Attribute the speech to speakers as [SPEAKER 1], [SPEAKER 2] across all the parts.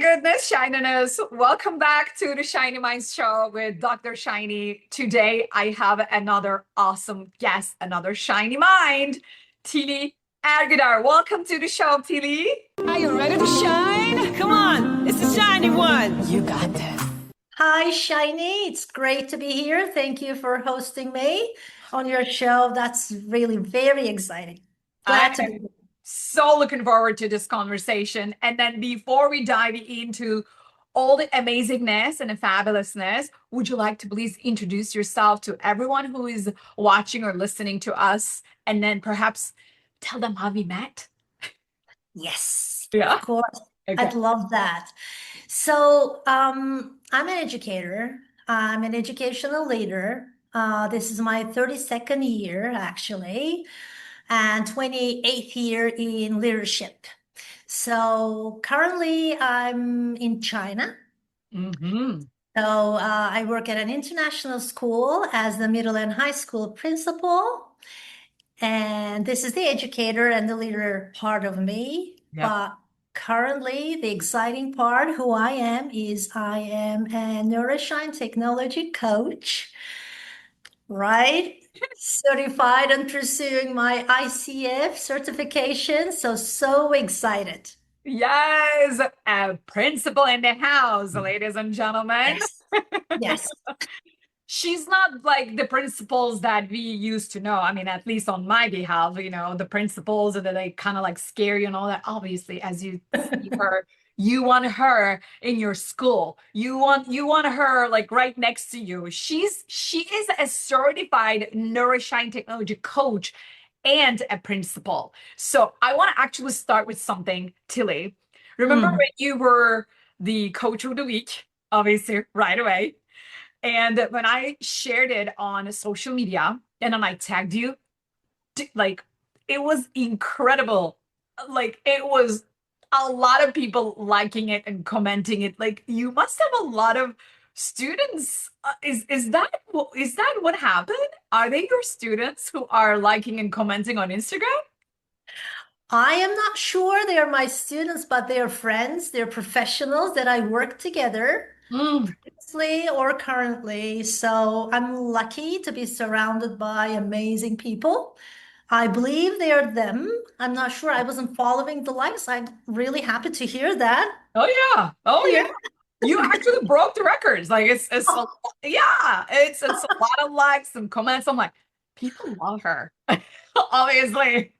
[SPEAKER 1] goodness, Shininess. Welcome back to the Shiny Minds Show with Dr. Shiny. Today, I have another awesome guest, another shiny mind, Tilly Erguder. Welcome to the show, Tilly.
[SPEAKER 2] Are you ready to shine? Come on, it's the shiny one. You got this.
[SPEAKER 3] Hi, Shiny. It's great to be here. Thank you for hosting me on your show. That's really very exciting. Glad to be here.
[SPEAKER 1] So looking forward to this conversation. And then before we dive into all the amazingness and the fabulousness, would you like to please introduce yourself to everyone who is watching or listening to us? And then perhaps tell them how we met?
[SPEAKER 3] Yes,
[SPEAKER 1] Yeah.
[SPEAKER 3] of course.
[SPEAKER 1] Okay.
[SPEAKER 3] I'd love that. So, I'm an educator. I'm an educational leader. This is my 32nd year, actually, and 28th year in leadership. So currently I'm in China.
[SPEAKER 1] Mm-hmm.
[SPEAKER 3] So I work at an international school as the middle and high school principal. And this is the educator and the leader part of me.
[SPEAKER 1] Yep.
[SPEAKER 3] But currently, the exciting part, who I am, is I am a Neuro-Shine Technology coach, right? Certified and pursuing my ICF certification. So excited.
[SPEAKER 1] Yes, a principal in the house, ladies and gentlemen.
[SPEAKER 3] Yes. Yes.
[SPEAKER 1] She's not like the principals that we used to know. I mean, at least on my behalf, you know, the principals that they kind of like scare you and all that. Obviously, as you see her, you want her in your school. You want her like right next to you. She is a certified Neuro-Shine Technology coach and a principal. So I want to actually start with something, Tilly. Remember when you were the coach of the week, obviously, right away. And when I shared it on social media and then I tagged you, like it was incredible. Like it was a lot of people liking it and commenting it. Like you must have a lot of students. Is that what happened? Are they your students who are liking and commenting on Instagram?
[SPEAKER 3] I am not sure they are my students, but they are friends. They're professionals that I work together previously or currently. So I'm lucky to be surrounded by amazing people. I believe they are them. I'm not sure. I wasn't following the likes. I'm really happy to hear that.
[SPEAKER 1] Oh yeah. Oh yeah. You actually broke the records. Like it's yeah, it's a lot of likes and comments. I'm like, people love her. Obviously.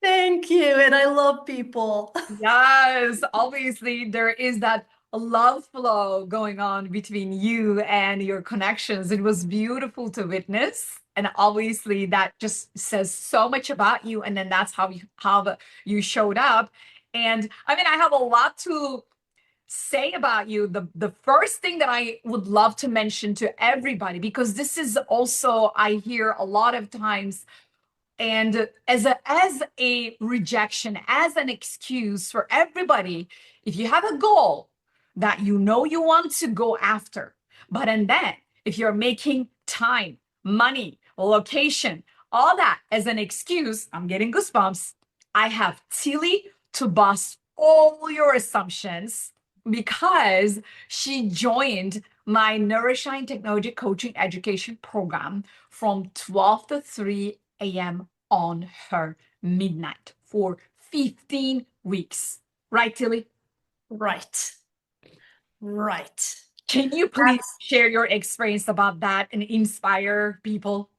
[SPEAKER 3] Thank you. And I love people.
[SPEAKER 1] Yes, obviously there is that love flow going on between you and your connections. It was beautiful to witness. And obviously that just says so much about you. And then that's how you showed up. And I mean, I have a lot to say about you. The first thing that I would love to mention to everybody, because this is also, I hear a lot of times, and as a rejection, as an excuse for everybody, if you have a goal that you know you want to go after, but and then if you're making time, money, location, all that as an excuse, I'm getting goosebumps. I have Tilly to bust all your assumptions because she joined my Neuro-Shine Technology Coaching Education Program from 12 to 3 a.m. on her midnight for 15 weeks. Right, Tilly?
[SPEAKER 3] Right. Right.
[SPEAKER 1] Can you please share your experience about that and inspire people?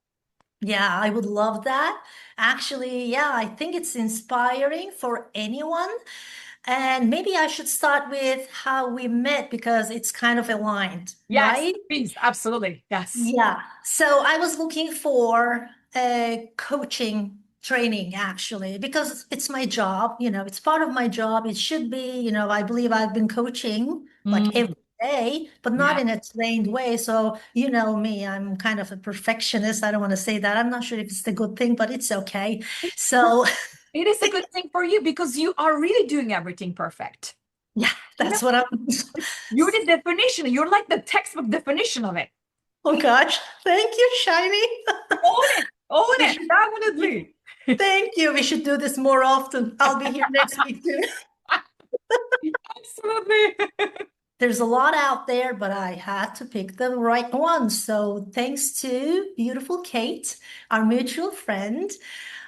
[SPEAKER 3] Yeah, I would love that. Actually, yeah, I think it's inspiring for anyone. And maybe I should start with how we met because it's kind of aligned,
[SPEAKER 1] Yes,
[SPEAKER 3] right?
[SPEAKER 1] please. Absolutely. Yes.
[SPEAKER 3] Yeah. So I was looking for a coaching training actually because it's my job, it's part of my job. It should be, I believe I've been coaching like every day, but not
[SPEAKER 1] Yeah.
[SPEAKER 3] in a trained way. So you know me, I'm kind of a perfectionist. I don't want to say that. I'm not sure if it's a good thing, but it's okay. So
[SPEAKER 1] It is a good thing for you because you are really doing everything perfect.
[SPEAKER 3] yeah, that's what I'm.
[SPEAKER 1] You're the definition. You're like the textbook definition of it.
[SPEAKER 3] Oh gosh, thank you, Shiny.
[SPEAKER 1] Own it. Own it. Definitely.
[SPEAKER 3] Thank you. We should do this more often. I'll be here next week too.
[SPEAKER 1] Absolutely.
[SPEAKER 3] There's a lot out there, but I had to pick the right one. So thanks to beautiful Kate, our mutual friend,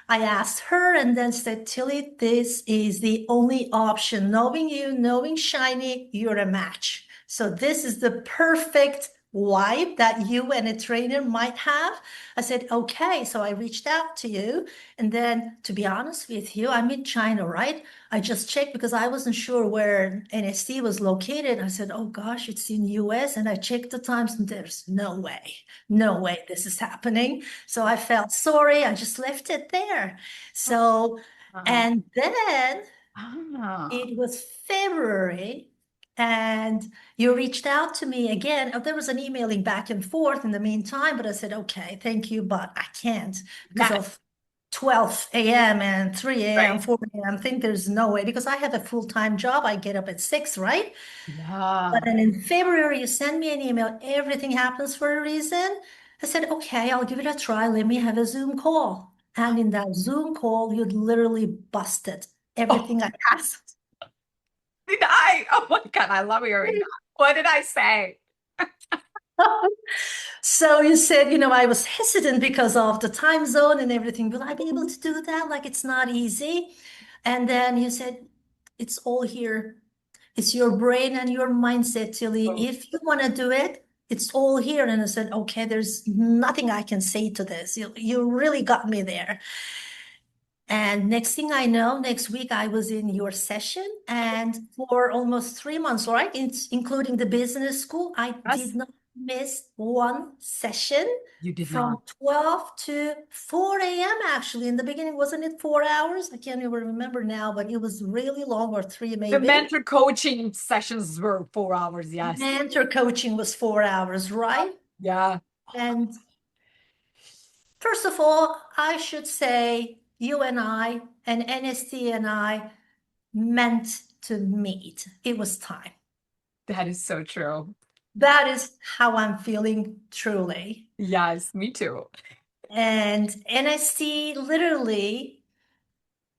[SPEAKER 3] I asked her and then said, Tilly, this is the only option. Knowing you, knowing Shiny, you're a match. So this is the perfect vibe that you and a trainer might have. I said, okay. So I reached out to you. And then to be honest with you, I'm in China, right? I just checked because I wasn't sure where NST was located. I said, oh gosh, it's in US. And I checked the times and there's no way this is happening. So I felt sorry. I just left it there. So,
[SPEAKER 1] Uh,
[SPEAKER 3] and then
[SPEAKER 1] ah,
[SPEAKER 3] it was February and you reached out to me again. Oh, there was an emailing back and forth in the meantime, but I said, okay, thank you, but I can't because
[SPEAKER 1] that,
[SPEAKER 3] of 12 a.m. and 3 a.m.,
[SPEAKER 1] right?
[SPEAKER 3] 4 a.m. I think there's no way because I have a full-time job. I get up at 6, right? But
[SPEAKER 1] Yeah.
[SPEAKER 3] then in February, you send me an email. Everything happens for a reason. I said, okay, I'll give it a try. Let me have a Zoom call. And in that Zoom call, you literally busted
[SPEAKER 1] Oh,
[SPEAKER 3] everything I asked.
[SPEAKER 1] did I? Oh my God, I love hearing that. What did I say?
[SPEAKER 3] So you said, I was hesitant because of the time zone and everything. Will I be able to do that? Like, it's not easy. And then you said, it's all here. It's your brain and your mindset, Tilly.
[SPEAKER 1] Oh,
[SPEAKER 3] If you want to do it, it's all here. And I said, okay, there's nothing I can say to this. You really got me there. And next thing I know, next week I was in your session, and for almost 3 months, right, including the business school, I
[SPEAKER 1] yes,
[SPEAKER 3] did not miss one session
[SPEAKER 1] you did
[SPEAKER 3] from
[SPEAKER 1] not.
[SPEAKER 3] 12 to 4 a.m. Actually, in the beginning, wasn't it 4 hours? I can't even remember now, but it was really long, or three
[SPEAKER 1] The
[SPEAKER 3] maybe.
[SPEAKER 1] mentor coaching sessions were 4 hours. Yes.
[SPEAKER 3] Mentor coaching was 4 hours, right?
[SPEAKER 1] Yeah.
[SPEAKER 3] And first of all, I should say you and I and NST and I meant to meet. It was time.
[SPEAKER 1] That is so true.
[SPEAKER 3] That is how I'm feeling truly.
[SPEAKER 1] Yes, me too.
[SPEAKER 3] And NST literally,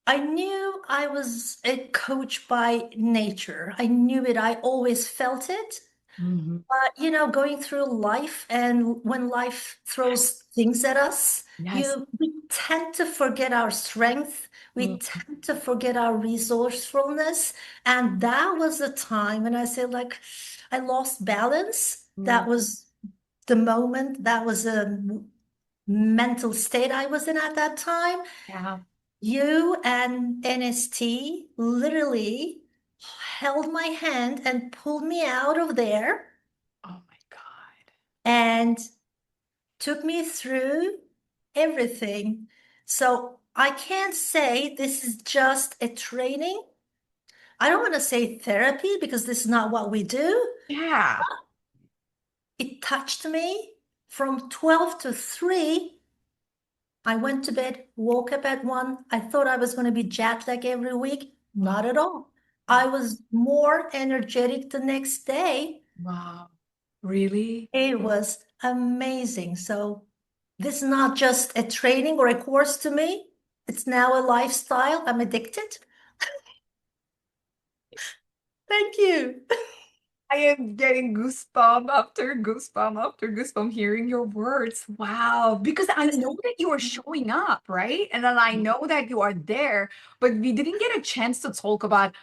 [SPEAKER 3] I knew I was a coach by nature. I knew it. I always felt it.
[SPEAKER 1] Mhm.
[SPEAKER 3] But, going through life and when life throws things at us,
[SPEAKER 1] Yes.
[SPEAKER 3] we tend to forget our strength. We
[SPEAKER 1] Mm,
[SPEAKER 3] tend to forget our resourcefulness. And that was the time when I said, like, I lost balance.
[SPEAKER 1] mm,
[SPEAKER 3] That was the moment. That was a mental state I was in at that time.
[SPEAKER 1] yeah.
[SPEAKER 3] You and NST literally held my hand and pulled me out of there
[SPEAKER 1] Oh my God.
[SPEAKER 3] and took me through everything. So I can't say this is just a training. I don't want to say therapy because this is not what we do.
[SPEAKER 1] Yeah.
[SPEAKER 3] It touched me from 12 to 3. I went to bed, woke up at 1. I thought I was going to be jet lag every week. Not
[SPEAKER 1] Wow.
[SPEAKER 3] at all. I was more energetic the next day.
[SPEAKER 1] Wow. Really?
[SPEAKER 3] It was amazing. So this is not just a training or a course to me. It's now a lifestyle. I'm addicted. Thank you.
[SPEAKER 1] I am getting goosebump after goosebump after goosebump hearing your words. Wow. Because I know that you are showing up, right? And then I know that you are there, but we didn't get a chance to talk about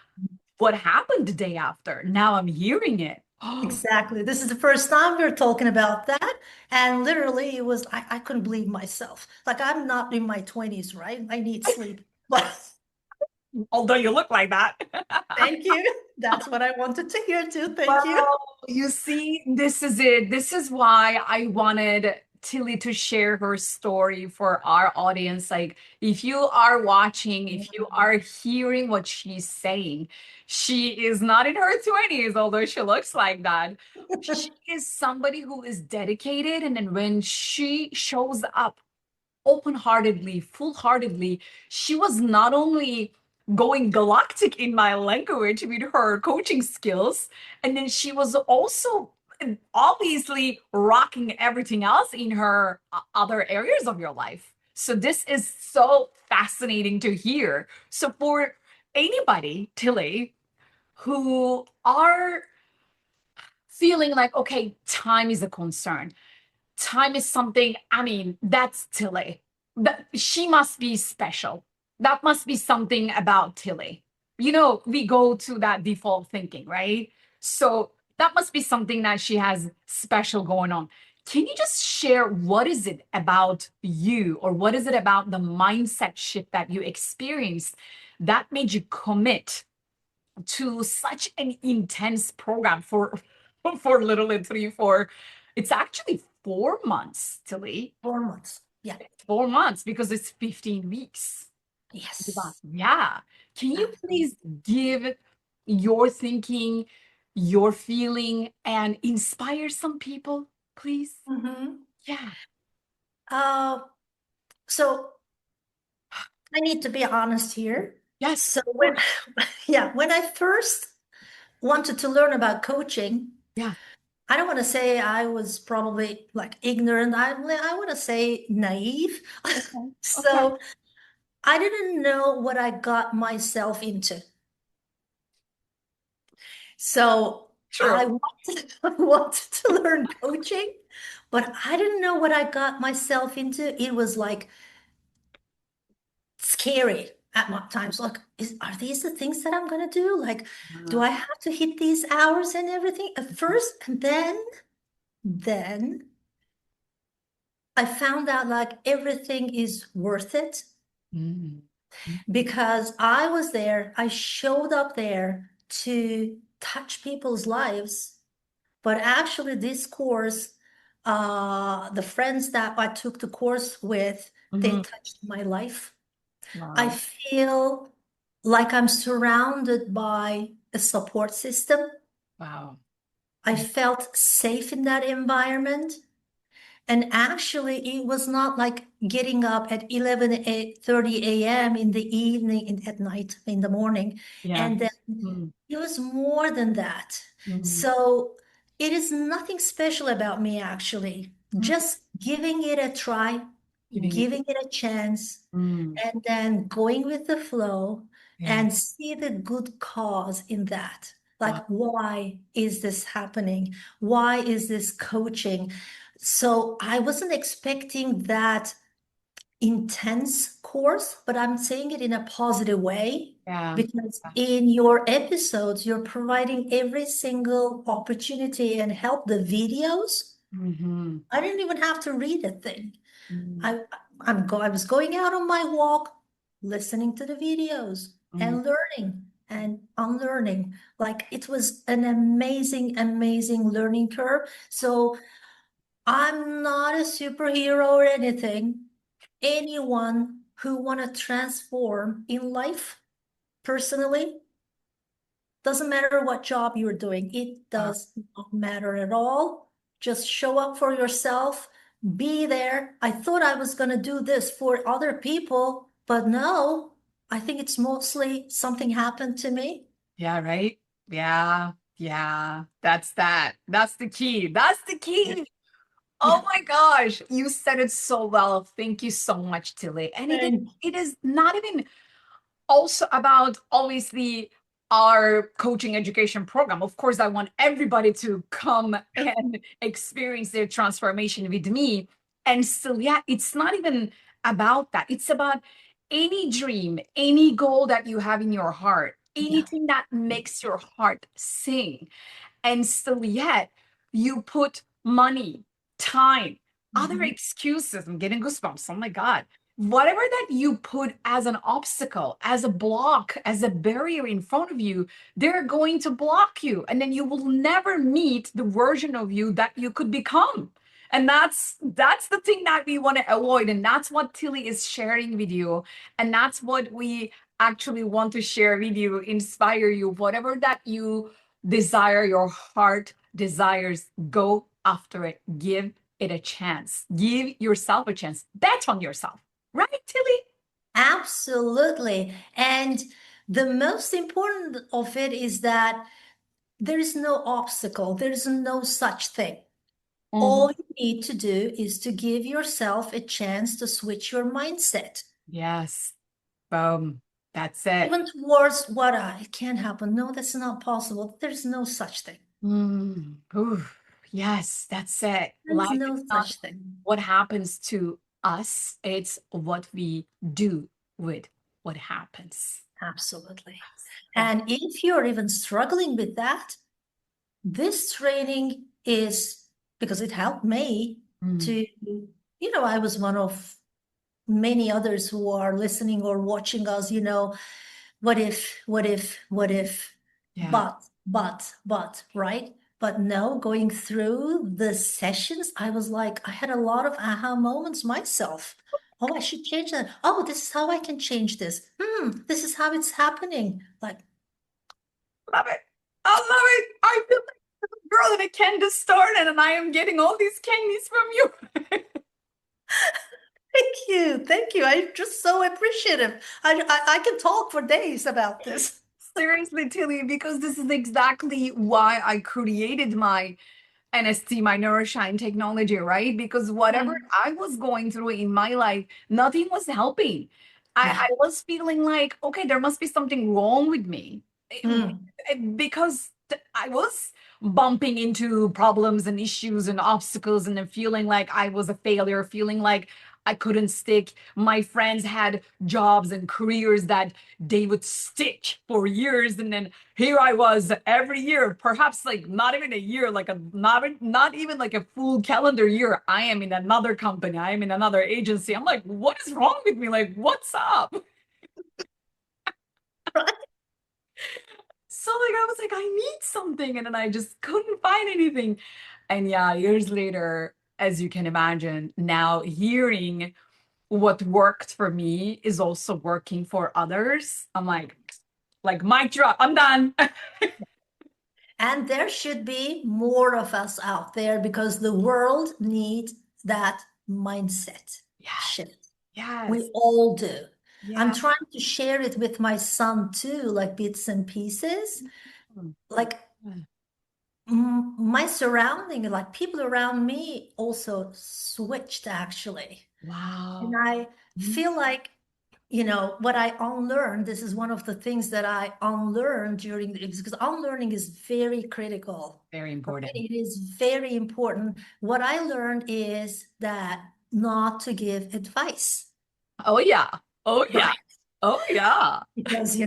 [SPEAKER 1] what happened the day after. Now I'm hearing it. Oh,
[SPEAKER 3] Exactly. This is the first time we're talking about that. And literally, it was, I couldn't believe myself. Like, I'm not in my 20s, right? I need sleep. But
[SPEAKER 1] although you look like that.
[SPEAKER 3] thank you. That's what I wanted to hear too. Thank you.
[SPEAKER 1] Well, you see, this is it. This is why I wanted Tilly to share her story for our audience. Like, if you are watching, if you are hearing what she's saying, she is not in her 20s, although she looks like that. She is somebody who is dedicated. And then when she shows up open-heartedly, full-heartedly, she was not only going galactic in my language with her coaching skills, and then she was also obviously rocking everything else in her other areas of your life. So this is so fascinating to hear. So for anybody, Tilly, who are feeling like, okay, time is a concern. Time is something, I mean, that's Tilly. That she must be special. That must be something about Tilly. You know, we go to that default thinking, right? So that must be something that she has special going on. Can you just share what is it about you, or what is it about the mindset shift that you experienced that made you commit to such an intense program for literally 3 4, it's actually 4 months, Tilly.
[SPEAKER 3] 4 months. Yeah.
[SPEAKER 1] 4 months, because it's 15 weeks.
[SPEAKER 3] Yes.
[SPEAKER 1] Yeah. Can you please give your thinking, your feeling, and inspire some people, please?
[SPEAKER 3] Mm-hmm.
[SPEAKER 1] Yeah.
[SPEAKER 3] Uh, so I need to be honest here.
[SPEAKER 1] Yes,
[SPEAKER 3] So
[SPEAKER 1] of
[SPEAKER 3] when,
[SPEAKER 1] course.
[SPEAKER 3] yeah, when I first wanted to learn about coaching,
[SPEAKER 1] Yeah.
[SPEAKER 3] I don't want to say I was probably like ignorant. I want to say naive.
[SPEAKER 1] Okay. Okay.
[SPEAKER 3] So I didn't know what I got myself into. So I
[SPEAKER 1] True.
[SPEAKER 3] wanted, I wanted to learn coaching, but I didn't know what I got myself into. It was like scary at times. Like, are these the things that I'm gonna do? Like, do I have to hit these hours and everything at first? And then I found out like everything is worth it
[SPEAKER 1] Mm. Mm.
[SPEAKER 3] because I was there. I showed up there to touch people's lives. But actually, this course, the friends that I took the course with, they
[SPEAKER 1] Mhm.
[SPEAKER 3] touched my life. I
[SPEAKER 1] Wow.
[SPEAKER 3] feel like I'm surrounded by a support system.
[SPEAKER 1] Wow.
[SPEAKER 3] I felt safe in that environment. And actually, it was not like getting up at 11:30 a.m. in the evening, at night, in the morning.
[SPEAKER 1] Yeah.
[SPEAKER 3] And then
[SPEAKER 1] Mm.
[SPEAKER 3] it was more than that.
[SPEAKER 1] Mhm.
[SPEAKER 3] So it is nothing special about me, actually.
[SPEAKER 1] Mm.
[SPEAKER 3] Just giving it a try,
[SPEAKER 1] Giving it.
[SPEAKER 3] giving it a chance,
[SPEAKER 1] Mm.
[SPEAKER 3] and then going with the flow
[SPEAKER 1] Yeah.
[SPEAKER 3] and see the good cause in that. Like,
[SPEAKER 1] Wow.
[SPEAKER 3] why is this happening? Why is this coaching? So I wasn't expecting that intense course, but I'm saying it in a positive way
[SPEAKER 1] Yeah.
[SPEAKER 3] because in your episodes, you're providing every single opportunity and help. The videos,
[SPEAKER 1] Mm-hmm.
[SPEAKER 3] I didn't even have to read a thing.
[SPEAKER 1] Mm.
[SPEAKER 3] I I was going out on my walk, listening to the videos
[SPEAKER 1] Mm.
[SPEAKER 3] and learning and unlearning. Like it was an amazing, amazing learning curve. So I'm not a superhero or anything. Anyone who want to transform in life personally, doesn't matter what job you're doing, it
[SPEAKER 1] Wow.
[SPEAKER 3] does not matter at all. Just show up for yourself, be there. I thought I was going to do this for other people, but no, I think it's mostly something happened to me.
[SPEAKER 1] Yeah, right? Yeah. Yeah. That's that. That's the key. That's the key. Oh
[SPEAKER 3] Yeah.
[SPEAKER 1] my gosh. You said it so well. Thank you so much, Tilly. And
[SPEAKER 3] And
[SPEAKER 1] it is not even also about obviously our coaching education program. Of course, I want everybody to come and experience their transformation with me. And still, yeah, it's not even about that. It's about any dream, any goal that you have in your heart,
[SPEAKER 3] yeah.
[SPEAKER 1] anything that makes your heart sing. And still yet you put money, time, other
[SPEAKER 3] Mhm.
[SPEAKER 1] excuses. I'm getting goosebumps. Oh my God. Whatever that you put as an obstacle, as a block, as a barrier in front of you, they're going to block you. And then you will never meet the version of you that you could become. And that's the thing that we want to avoid. And that's what Tilly is sharing with you. And that's what we actually want to share with you, inspire you, whatever that you desire, your heart desires, go after it. Give it a chance. Give yourself a chance. Bet on yourself. Right, Tilly?
[SPEAKER 3] Absolutely. And the most important of it is that there is no obstacle, there is no such thing.
[SPEAKER 1] Mhm.
[SPEAKER 3] All you need to do is to give yourself a chance to switch your mindset.
[SPEAKER 1] Yes. Boom. That's it.
[SPEAKER 3] Even towards it can't happen. No, that's not possible. There's no such thing.
[SPEAKER 1] Ooh, yes, that's it.
[SPEAKER 3] There's
[SPEAKER 1] Life
[SPEAKER 3] no
[SPEAKER 1] is not
[SPEAKER 3] such thing.
[SPEAKER 1] what happens to us, it's what we do with what happens.
[SPEAKER 3] Absolutely.
[SPEAKER 1] Oh,
[SPEAKER 3] And if you're even struggling with that, this training is because it helped me
[SPEAKER 1] mm,
[SPEAKER 3] to, I was one of many others who are listening or watching us, what if,
[SPEAKER 1] yeah.
[SPEAKER 3] right? But no, going through the sessions, I was like, I had a lot of aha moments myself. Oh, I should change that. Oh, this is how I can change this. This is how it's happening. Like,
[SPEAKER 1] Love it. I love it. I feel like a girl in a candy store and I am getting all these candies from you.
[SPEAKER 3] thank you. Thank you. I'm just so appreciative. I can talk for days about this.
[SPEAKER 1] Seriously, Tilly, because this is exactly why I created my NST, my Neuro-Shine Technology, right? Because whatever
[SPEAKER 3] Mm.
[SPEAKER 1] I was going through in my life, nothing was helping. I
[SPEAKER 3] Yeah.
[SPEAKER 1] was feeling like, okay, there must be something wrong with me.
[SPEAKER 3] Mm.
[SPEAKER 1] Because I was bumping into problems and issues and obstacles and then feeling like I was a failure, feeling like I couldn't stick. My friends had jobs and careers that they would stick for years. And then here I was every year, perhaps like not even a year, like not even like a full calendar year. I am in another company, I am in another agency. I'm like, what is wrong with me? Like, what's up? So like I was like, I need something, and then I just couldn't find anything. And yeah, years later, as you can imagine, now hearing what worked for me is also working for others. I'm like mic drop, I'm done.
[SPEAKER 3] And there should be more of us out there because the world needs that mindset
[SPEAKER 1] Yes,
[SPEAKER 3] shift. We
[SPEAKER 1] yes,
[SPEAKER 3] all do. I'm
[SPEAKER 1] yeah.
[SPEAKER 3] trying to share it with my son too, like bits and pieces. Like my surrounding, like people around me also switched actually. And
[SPEAKER 1] Wow.
[SPEAKER 3] I feel like, what I unlearned, this is one of the things that I unlearned during because unlearning is very critical.
[SPEAKER 1] Very
[SPEAKER 3] Right?
[SPEAKER 1] important.
[SPEAKER 3] It is very important. What I learned is that not to give advice.
[SPEAKER 1] Oh yeah. Oh yeah.
[SPEAKER 3] Right.
[SPEAKER 1] Oh yeah.
[SPEAKER 3] Because,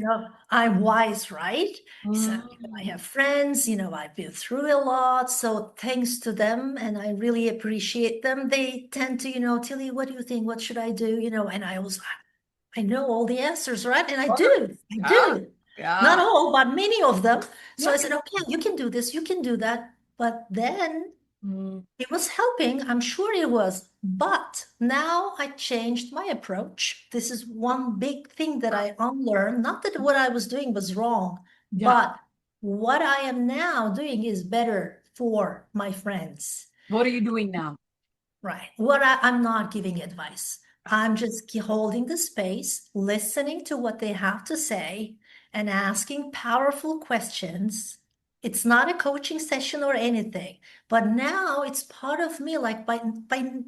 [SPEAKER 3] I'm wise, right? So, I
[SPEAKER 1] Mm.
[SPEAKER 3] have friends, I've been through a lot. So thanks to them, and I really appreciate them. They tend to, Tilly, what do you think? What should I do? And I know all the answers, right? And I do. I
[SPEAKER 1] Yeah.
[SPEAKER 3] do. Not
[SPEAKER 1] Yeah.
[SPEAKER 3] all, but many of them. So
[SPEAKER 1] Yeah.
[SPEAKER 3] I said, okay, you can do this, you can do that. But then
[SPEAKER 1] Mm.
[SPEAKER 3] it was helping, I'm sure it was. But now I changed my approach. This is one big thing that I unlearned. Not that what I was doing was wrong,
[SPEAKER 1] Yeah.
[SPEAKER 3] but what I am now doing is better for my friends.
[SPEAKER 1] What are you doing now?
[SPEAKER 3] Right. I'm not giving advice. I'm just holding the space, listening to what they have to say, and asking powerful questions. It's not a coaching session or anything, but now it's part of me, like by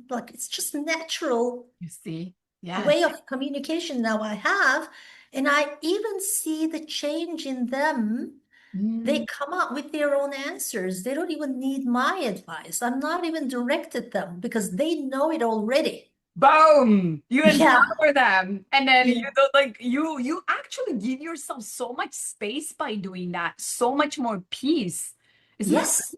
[SPEAKER 3] like it's just natural
[SPEAKER 1] You see? Yes.
[SPEAKER 3] way of communication now I have, and I even see the change in them. They
[SPEAKER 1] Mm.
[SPEAKER 3] come up with their own answers. They don't even need my advice. I'm not even directed them because they know it already.
[SPEAKER 1] Boom! You
[SPEAKER 3] Yeah.
[SPEAKER 1] empower them. And then you
[SPEAKER 3] Yeah.
[SPEAKER 1] don't like you actually give yourself so much space by doing that, so much more peace. Isn't that
[SPEAKER 3] Yes.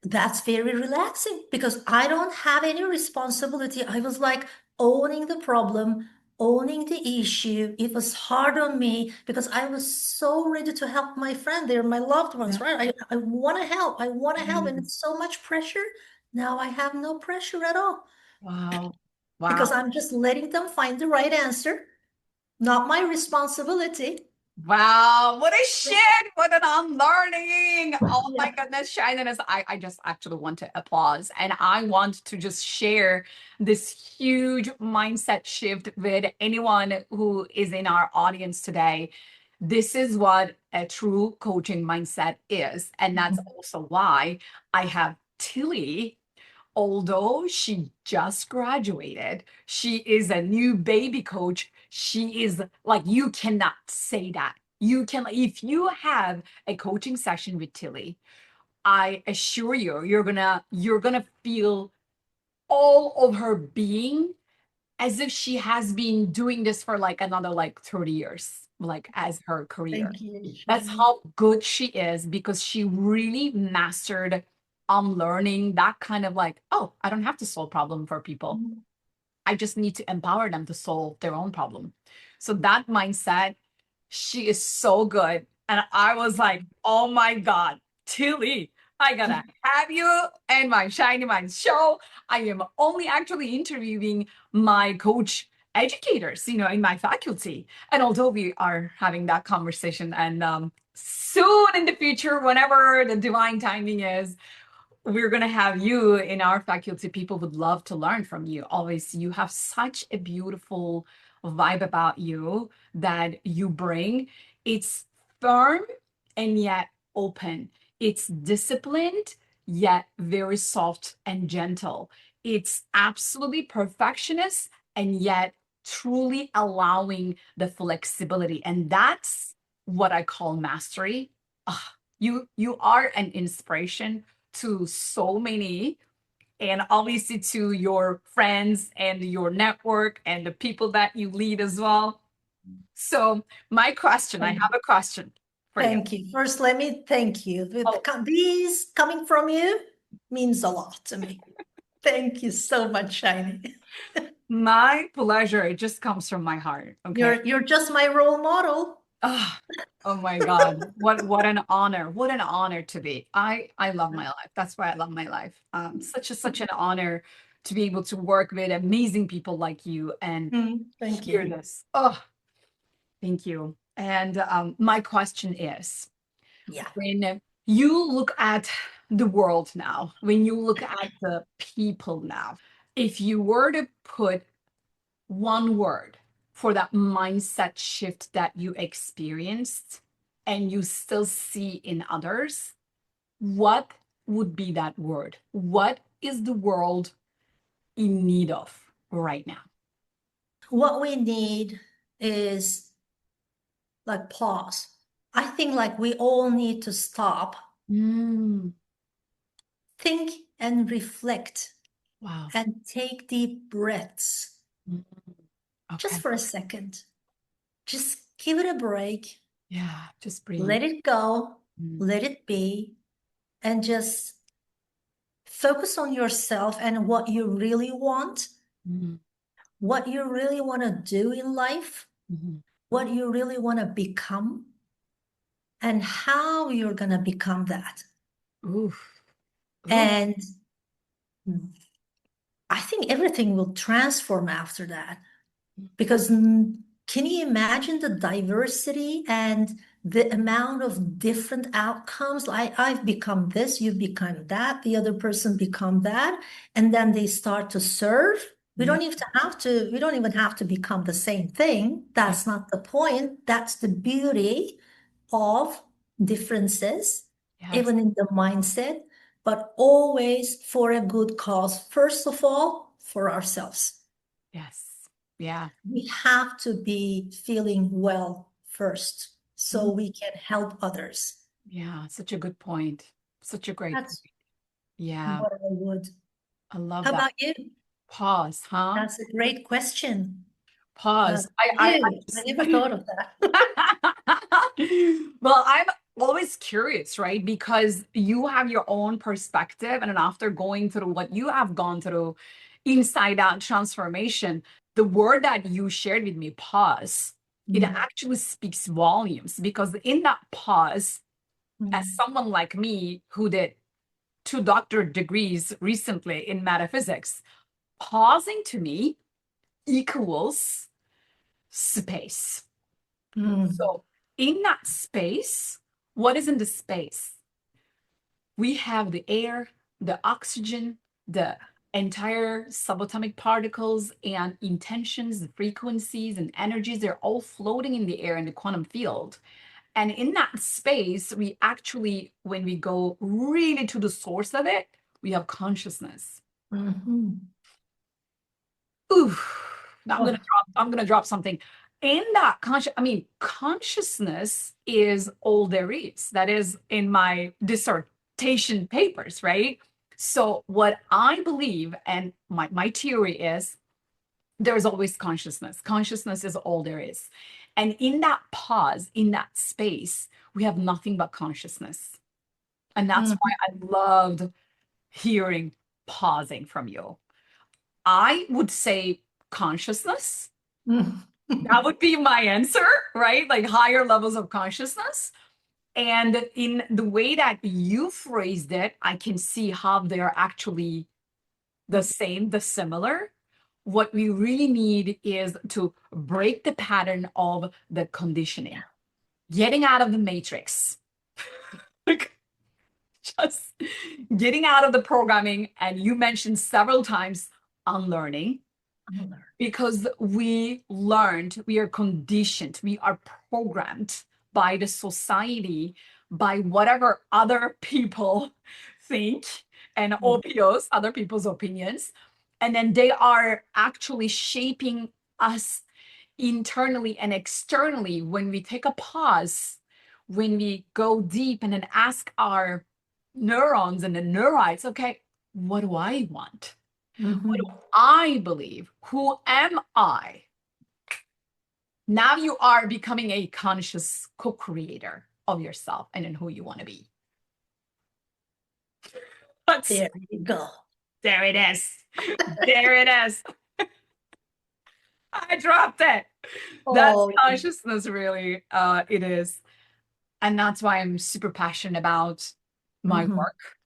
[SPEAKER 3] That's very relaxing because I don't have any responsibility. I was like owning the problem, owning the issue. It was hard on me because I was so ready to help my friend. They're my loved ones,
[SPEAKER 1] yeah.
[SPEAKER 3] right? I want to help. I want to help. And
[SPEAKER 1] Mm.
[SPEAKER 3] it's so much pressure. Now I have no pressure at all
[SPEAKER 1] Wow.
[SPEAKER 3] because
[SPEAKER 1] Wow.
[SPEAKER 3] I'm just letting them find the right answer, not my responsibility.
[SPEAKER 1] Wow, what a shit! What an unlearning! Oh my
[SPEAKER 3] Yeah.
[SPEAKER 1] goodness, shininess. I just actually want to applause and I want to just share this huge mindset shift with anyone who is in our audience today. This is what a true coaching mindset is. And that's also why I have Tilly. Although she just graduated, she is a new baby coach She is like, you cannot say that. You can, if you have a coaching session with Tilly, I assure you, you're gonna feel all of her being as if she has been doing this for like another like 30 years, like as her career.
[SPEAKER 3] Thank you,
[SPEAKER 1] That's
[SPEAKER 3] Shani.
[SPEAKER 1] how good she is because she really mastered unlearning that kind of like, oh, I don't have to solve problem for people. I just need to empower them to solve their own problem. So that mindset, she is so good. And I was like, oh my God, Tilly, I gotta have you and my Shiny Mind show. I am only actually interviewing my coach educators, in my faculty. And although we are having that conversation, and soon in the future, whenever the divine timing is, we're going to have you in our faculty. People would love to learn from you. Always, you have such a beautiful vibe about you that you bring. It's firm and yet open. It's disciplined yet very soft and gentle. It's absolutely perfectionist and yet truly allowing the flexibility. And that's what I call mastery. Ah, you are an inspiration to so many, and obviously to your friends and your network and the people that you lead as well. So my question, I have a question for you.
[SPEAKER 3] Thank you. First, let me thank you.
[SPEAKER 1] Oh,
[SPEAKER 3] These coming from you means a lot to me. Thank you so much, Shiny.
[SPEAKER 1] my pleasure. It just comes from my heart. Okay.
[SPEAKER 3] You're just my role model.
[SPEAKER 1] Oh, oh my God. What an honor. What an honor to be. I love my life. That's why I love my life. Such an honor to be able to work with amazing people like you and
[SPEAKER 3] Thank
[SPEAKER 1] hear
[SPEAKER 3] you.
[SPEAKER 1] this. Oh, thank you. And my question is,
[SPEAKER 3] Yeah.
[SPEAKER 1] when you look at the world now, when you look at the people now, if you were to put one word for that mindset shift that you experienced and you still see in others, what would be that word? What is the world in need of right now?
[SPEAKER 3] What we need is like pause. I think like we all need to stop,
[SPEAKER 1] Mm,
[SPEAKER 3] think and reflect
[SPEAKER 1] wow.
[SPEAKER 3] and take deep breaths
[SPEAKER 1] Mm,
[SPEAKER 3] just
[SPEAKER 1] okay.
[SPEAKER 3] for a second. Just give it a break,
[SPEAKER 1] Yeah, just breathe.
[SPEAKER 3] let it go,
[SPEAKER 1] Mm,
[SPEAKER 3] let it be, and just focus on yourself and what you really want,
[SPEAKER 1] mm,
[SPEAKER 3] what you really want to do in life,
[SPEAKER 1] mhm.
[SPEAKER 3] what you really want to become, and how you're going to become that.
[SPEAKER 1] Oof. Oof.
[SPEAKER 3] And I think everything will transform after that. Because can you imagine the diversity and the amount of different outcomes? I've become this, you become that, the other person become that, and then they start to serve.
[SPEAKER 1] Yeah,
[SPEAKER 3] We don't even have to become the same thing.
[SPEAKER 1] yeah,
[SPEAKER 3] That's not the point. That's the beauty of differences,
[SPEAKER 1] yes,
[SPEAKER 3] even in the mindset, but always for a good cause. First of all, for ourselves.
[SPEAKER 1] yes. Yeah.
[SPEAKER 3] We have to be feeling well first so
[SPEAKER 1] Mm,
[SPEAKER 3] we can help others.
[SPEAKER 1] yeah, such a good point. Such a great point.
[SPEAKER 3] That's
[SPEAKER 1] Yeah,
[SPEAKER 3] what I would.
[SPEAKER 1] I love
[SPEAKER 3] How
[SPEAKER 1] that.
[SPEAKER 3] about you?
[SPEAKER 1] Pause, huh?
[SPEAKER 3] That's a great question.
[SPEAKER 1] Pause. I
[SPEAKER 3] You, I
[SPEAKER 1] just
[SPEAKER 3] never thought of that.
[SPEAKER 1] well, I'm always curious, right? Because you have your own perspective, and then after going through what you have gone through, inside out transformation, the word that you shared with me, pause, it
[SPEAKER 3] Mm,
[SPEAKER 1] actually speaks volumes because in that pause, as
[SPEAKER 3] mm,
[SPEAKER 1] someone like me who did two doctorate degrees recently in metaphysics, pausing to me equals space.
[SPEAKER 3] mm,
[SPEAKER 1] So, in that space, what is in the space? We have the air, the oxygen, the entire subatomic particles and intentions, the frequencies and energies, they're all floating in the air in the quantum field. And in that space, we actually, when we go really to the source of it, we have consciousness.
[SPEAKER 3] mhm.
[SPEAKER 1] Ooh, now
[SPEAKER 3] Oh,
[SPEAKER 1] I'm gonna drop something. in that consciousness is all there is. That is in my dissertation papers, right? So what I believe and my theory is there's always consciousness. Consciousness is all there is. And in that pause, in that space, we have nothing but consciousness. And that's why I loved hearing pausing from you. I would say consciousness.
[SPEAKER 3] Mhm.
[SPEAKER 1] That would be my answer, right? Like higher levels of consciousness. And in the way that you phrased it, I can see how they're actually the same, the similar. What we really need is to break the pattern of the conditioning, getting out of the matrix, like just getting out of the programming. And you mentioned several times unlearning, because we learned, we are conditioned, we are programmed by the society, by whatever other people think and opinions, other people's opinions. And then they are actually shaping us internally and externally. When we take a pause, when we go deep and then ask our neurons and the neurites, okay, what do I want? What do I believe? Who am I? Now you are becoming a conscious co-creator of yourself and in who you want to be.
[SPEAKER 3] There you go.
[SPEAKER 1] There it is. There it is. I dropped it. That's consciousness, really. It is. And that's why I'm super passionate about my work.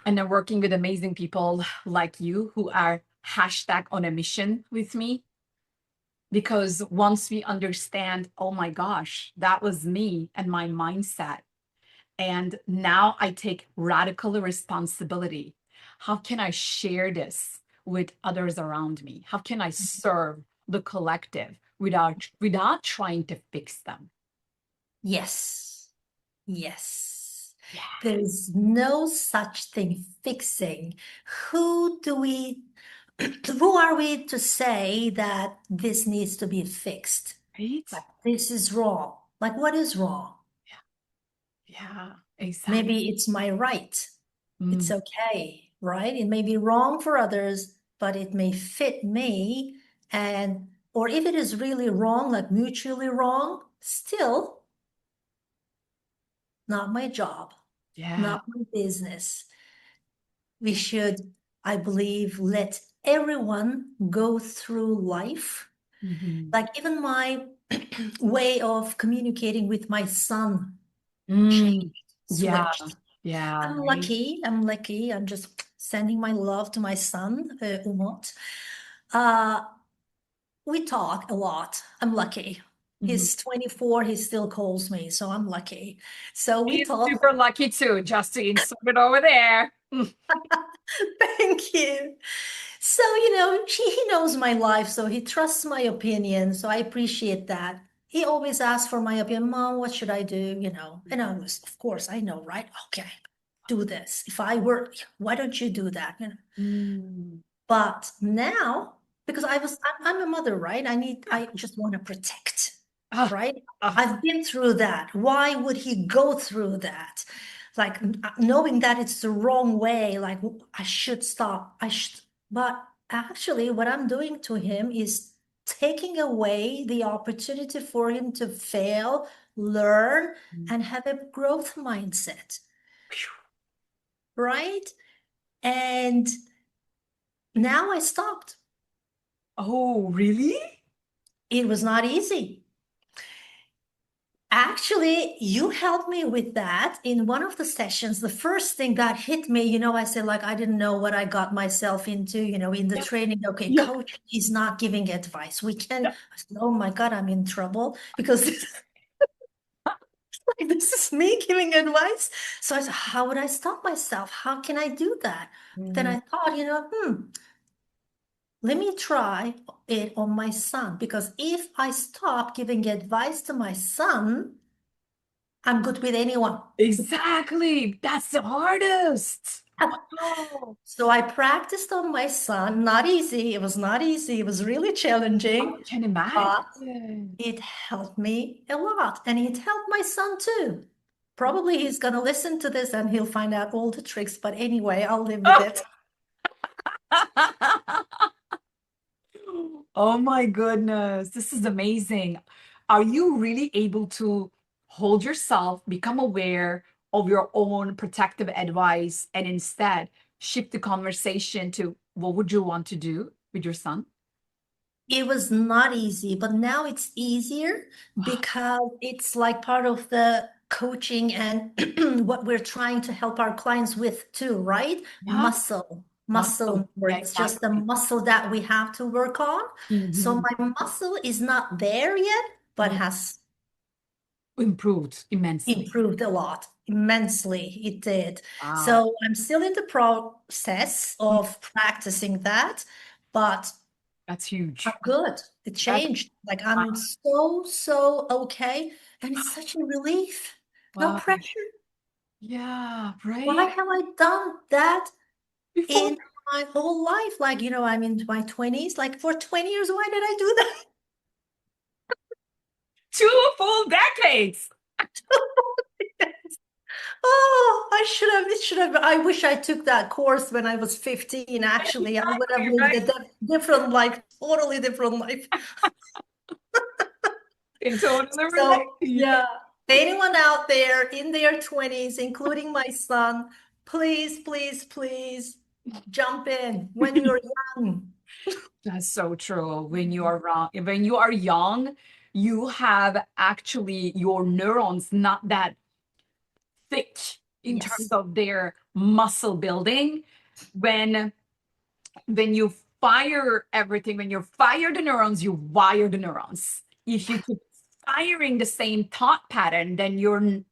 [SPEAKER 1] And then working with amazing people like you who are hashtag on a mission with me. Because once we understand, oh my gosh, that was me and my mindset. And now I take radical responsibility. How can I share this with others around me? How can I serve the collective without trying to fix them?
[SPEAKER 3] Yes. Yes.
[SPEAKER 1] Yeah.
[SPEAKER 3] There's no such thing fixing. Who do we, who are we to say that this needs to be fixed?
[SPEAKER 1] Right?
[SPEAKER 3] Like, this is wrong. Like, what is wrong?
[SPEAKER 1] Yeah, exactly.
[SPEAKER 3] Maybe it's my right. It's okay, right? It may be wrong for others, but it may fit me. And, or if it is really wrong, like mutually wrong, still not my job,
[SPEAKER 1] Yeah.
[SPEAKER 3] not my business. We should, I believe, let everyone go through life. Like even my way of communicating with my son changed,
[SPEAKER 1] Yeah.
[SPEAKER 3] switched.
[SPEAKER 1] Yeah.
[SPEAKER 3] I'm
[SPEAKER 1] Right.
[SPEAKER 3] lucky. I'm lucky. I'm just sending my love to my son, Umot. Uh, we talk a lot. I'm lucky. He's 24. He still calls me, so I'm lucky. So we
[SPEAKER 1] He's
[SPEAKER 3] talk.
[SPEAKER 1] super lucky too, just to insert it over there.
[SPEAKER 3] Thank you. So, you know, he knows my life, so he trusts my opinion. So I appreciate that. He always asks for my opinion. Mom, what should I do? You know, and I was, of course, I know, right? Okay, do this. If I were, why don't you do that? You know? But now, because I'm a mother, right? I just want to protect,
[SPEAKER 1] Ah,
[SPEAKER 3] right?
[SPEAKER 1] ah.
[SPEAKER 3] I've been through that. Why would he go through that? Like knowing that it's the wrong way, like I should stop. But actually, what I'm doing to him is taking away the opportunity for him to fail, learn, and have a growth mindset, right? And now I stopped.
[SPEAKER 1] Oh, really?
[SPEAKER 3] It was not easy. Actually, you helped me with that in one of the sessions. The first thing that hit me, you know, I said, like, I didn't know what I got myself into, you know, in the
[SPEAKER 1] Yeah.
[SPEAKER 3] training. Okay,
[SPEAKER 1] Yeah.
[SPEAKER 3] coach is not giving advice. We can,
[SPEAKER 1] Yeah.
[SPEAKER 3] I said, oh my God, I'm in trouble because this is me giving advice. So I said, how would I stop myself? How can I do that? Then I thought, you know, let me try it on my son, because if I stop giving advice to my son, I'm good with anyone.
[SPEAKER 1] Exactly. That's the hardest. Oh,
[SPEAKER 3] So I practiced on my son. Not easy. It was not easy. It was really
[SPEAKER 1] I
[SPEAKER 3] challenging,
[SPEAKER 1] can
[SPEAKER 3] but
[SPEAKER 1] imagine.
[SPEAKER 3] it helped me a lot. And it helped my son too. Probably he's going to listen to this and he'll find out all the tricks. But anyway, I'll live with it.
[SPEAKER 1] Oh my goodness, this is amazing. Are you really able to hold yourself, become aware of your own protective advice, and instead shift the conversation to what would you want to do with your son?
[SPEAKER 3] It was not easy, but now it's easier because it's like part of the coaching and what we're trying to help our clients with too, right?
[SPEAKER 1] Yeah,
[SPEAKER 3] Muscle.
[SPEAKER 1] muscle. Yeah,
[SPEAKER 3] It's just the
[SPEAKER 1] exactly.
[SPEAKER 3] muscle that we have to work on. So
[SPEAKER 1] Mhm.
[SPEAKER 3] my muscle is not there yet, but
[SPEAKER 1] Yeah.
[SPEAKER 3] has
[SPEAKER 1] Improved immensely.
[SPEAKER 3] improved a lot, immensely. It did.
[SPEAKER 1] Wow.
[SPEAKER 3] So I'm still in the process
[SPEAKER 1] Mm,
[SPEAKER 3] of practicing that, but
[SPEAKER 1] that's
[SPEAKER 3] I'm
[SPEAKER 1] huge.
[SPEAKER 3] good. It
[SPEAKER 1] That's
[SPEAKER 3] changed. Like
[SPEAKER 1] wow.
[SPEAKER 3] I'm so okay. And it's such a relief. No
[SPEAKER 1] Wow.
[SPEAKER 3] pressure.
[SPEAKER 1] Yeah,
[SPEAKER 3] Why
[SPEAKER 1] right?
[SPEAKER 3] have I done that
[SPEAKER 1] Before
[SPEAKER 3] in my whole life? Like, I'm in my 20s. Like for 20 years, why did I do that?
[SPEAKER 1] 2 full decades.
[SPEAKER 3] Oh, it should have, I wish I took that course when I was 15. Actually, I would have
[SPEAKER 1] Exactly,
[SPEAKER 3] lived a
[SPEAKER 1] right?
[SPEAKER 3] different life, totally different life.
[SPEAKER 1] Can totally relate
[SPEAKER 3] So,
[SPEAKER 1] to you.
[SPEAKER 3] yeah, anyone out there in their 20s, including my son, please, please, please jump in when you're young.
[SPEAKER 1] That's so true. When you are wrong, when you are young, you have actually your neurons not that thick in terms
[SPEAKER 3] Yes.
[SPEAKER 1] of their muscle building. When when you fire everything, when you fire the neurons, you wire the neurons. If you keep firing the same thought pattern, then you're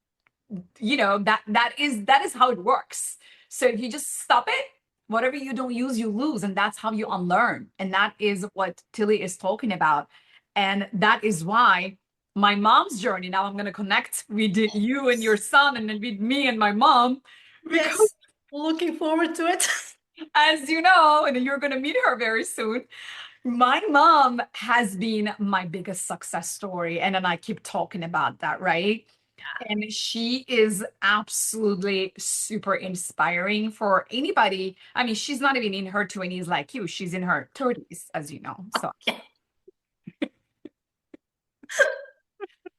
[SPEAKER 1] that is how it works. So if you just stop it, whatever you don't use you lose, and that's how you unlearn, and that is what Tilly is talking about. And that is why my mom's journey, now I'm going to connect with you and your son and then with me and my mom, because
[SPEAKER 3] Yes. Looking forward to it.
[SPEAKER 1] as you know, and you're going to meet her very soon, my mom has been my biggest success story. And then I keep talking about that, right? And she is absolutely super inspiring for anybody. I mean, she's not even in her 20s like you. She's in her 30s, as you know. So
[SPEAKER 3] Yeah.